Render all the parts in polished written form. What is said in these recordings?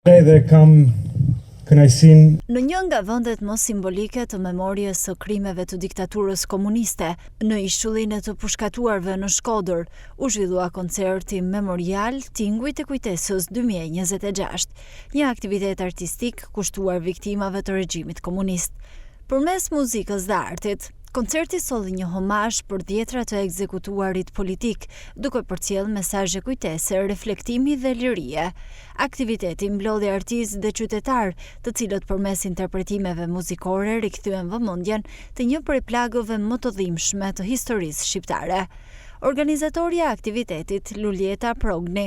Dhe kam kënaqësinë në një nga vendet më simbolike të memorjes së krimeve të diktaturës komuniste, në ishtullin e të pushkatuarve në Shkodër, u zhvillua koncerti memorial Tingujt e Kujtesës 2026, një aktivitet artistik kushtuar viktimave të regjimit komunist. Përmes muzikës dhe artit, koncerti solli një homazh për dhjetra të ekzekutuarit politik, duke përcjellë mesazhe kujtese, reflektimi dhe lirie. Aktiviteti mblodhi artistë dhe qytetarë, të cilët përmes interpretimeve muzikore rikthyen vëmendjen te një prej plagëve më të dhimbshme të historisë shqiptare. Organizatorja e aktivitetit, Luljeta Progni,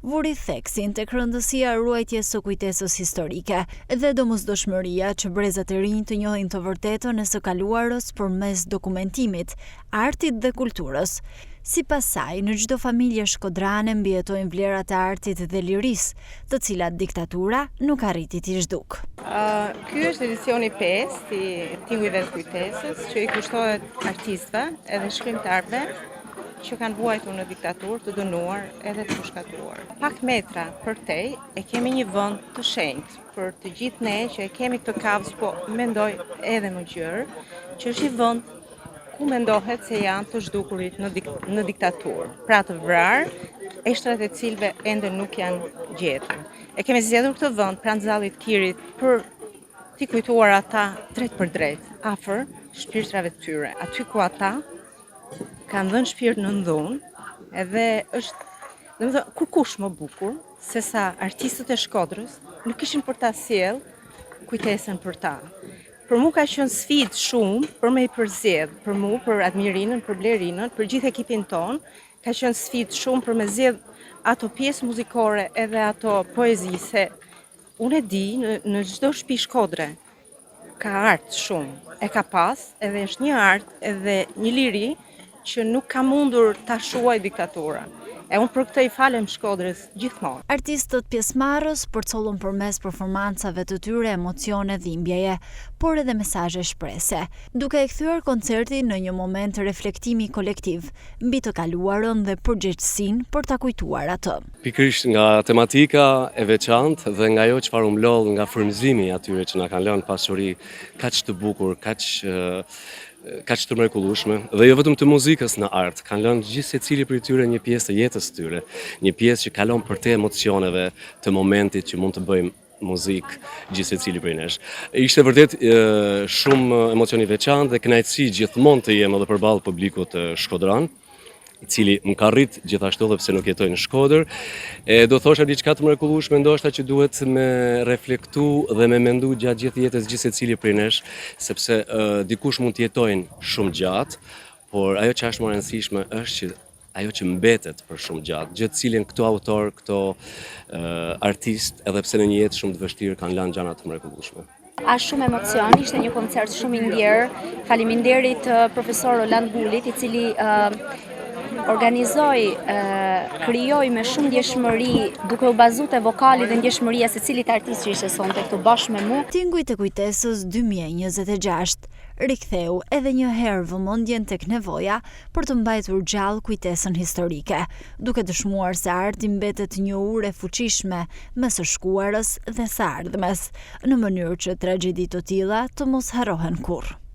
vuri theksin tek rëndësia e ruajtjes së kujtesës historike dhe domosdoshmëria që brezat e rinj të njohin të vërtetën e së kaluarës përmes dokumentimit, artit dhe kulturës. Sipas saj, në çdo familje shkodrane mbijetojnë vlerat e artit dhe lirisë, të cilat diktatura nuk arriti t'i zhduk. Ky është edicioni 5 i Tingujve të Kujtesës, që i kushtohet artistëve edhe shkrimtarëve që kanë vuajtur në diktaturë, të dënuar edhe të pushkatuar. Pak metra përtej e kemi një vend të shenjtë për të gjithë ne që e kemi këtë kavës, po mendoj edhe më gjerë, që është një vend ku mendohet se janë të zhdukurit në diktaturë, pra të vrarë, eshtrat e cilëve ende nuk janë gjetur. E kemi zgjedhur këtë vend pranë Zallit Kirit për t'i kujtuar ata drejt për drejt, afër shpirtrave të tyre, aty ku ata kanë dhënë shpirt në dhunë, edhe është, domethënë, kurkush më bukur se sa artistët e Shkodrës nuk kishin për ta sjell kujtesën për ta. Për mua ka qenë sfidë shumë për me i përzgjedh, për mua, për Admirinën, për Blerinën, për gjithë ekipin ton, ka qenë sfidë shumë për me zgjedh ato pjesë muzikore edhe ato poezi, se unë e di në çdo shtëpi shkodre ka art shumë, e ka pas, edhe është një art edhe një liri që nuk ka mundur ta shuaj diktatura. E unë për këtë i falem Shkodrës gjithmonë. Artistët pjesëmarrës përcollën përmes performancave të tyre emocione dhimbjeje, por edhe mesazhe shprese, duke e kthyer koncertin në një moment reflektimi kolektiv mbi të kaluarën dhe përgjegjësinë për ta kujtuar atë. Pikërisht nga tematika e veçantë dhe nga ajo çfarë u mlodh nga frymëzimi atyre që na kanë lënë pasuri kaq të bukur, kaq të mrekullueshme, dhe jo vetëm të muzikës në art, kanë lënë gjithë secili prej tyre një pjesë të jetës së tyre, një pjesë që kalon për te emocioneve të momentit që mund të bëjmë muzikë gjithë secili prej nesh. Ishte vërtet shumë emocion i veçantë dhe kënaqësi gjithmonë të jem edhe përballë publikut shkodran, i cili më ka rrit gjithashtu edhe pse nuk jetoj në Shkodër. Do thosha diçka të mrekullueshme, ndoshta që duhet me reflektu dhe me mendu gjatë gjithë jetës gjithë secili prej nesh, sepse dikush mund të jetojnë shumë gjatë, por ajo që është më e rëndësishme është që ajo që mbetet për shumë gjatë. Gjithë cilin këto autor, këto artist, edhe pse në një jetë shumë të vështirë kanë lënë gjëra të mrekullueshme. Ashtë shumë emocion, ishte një koncert shumë i ndjerë. Faleminderit profesor Roland Bullit, i cili organizoi, krijoi me shumë ndjeshmëri, duke u bazuar te vokali dhe ndjeshmëria secilit artist që ishte sonte këtu bashkë me mua. Tingujt e Kujtesës 2026 riktheu edhe një herë vëmendjen tek nevoja për të mbajtur gjallë kujtesën historike, duke dëshmuar se arti mbetet një urë e fuqishme mes së shkuarës dhe së ardhmes, në mënyrë që tragjedi të tilla të mos harrohen kurrë.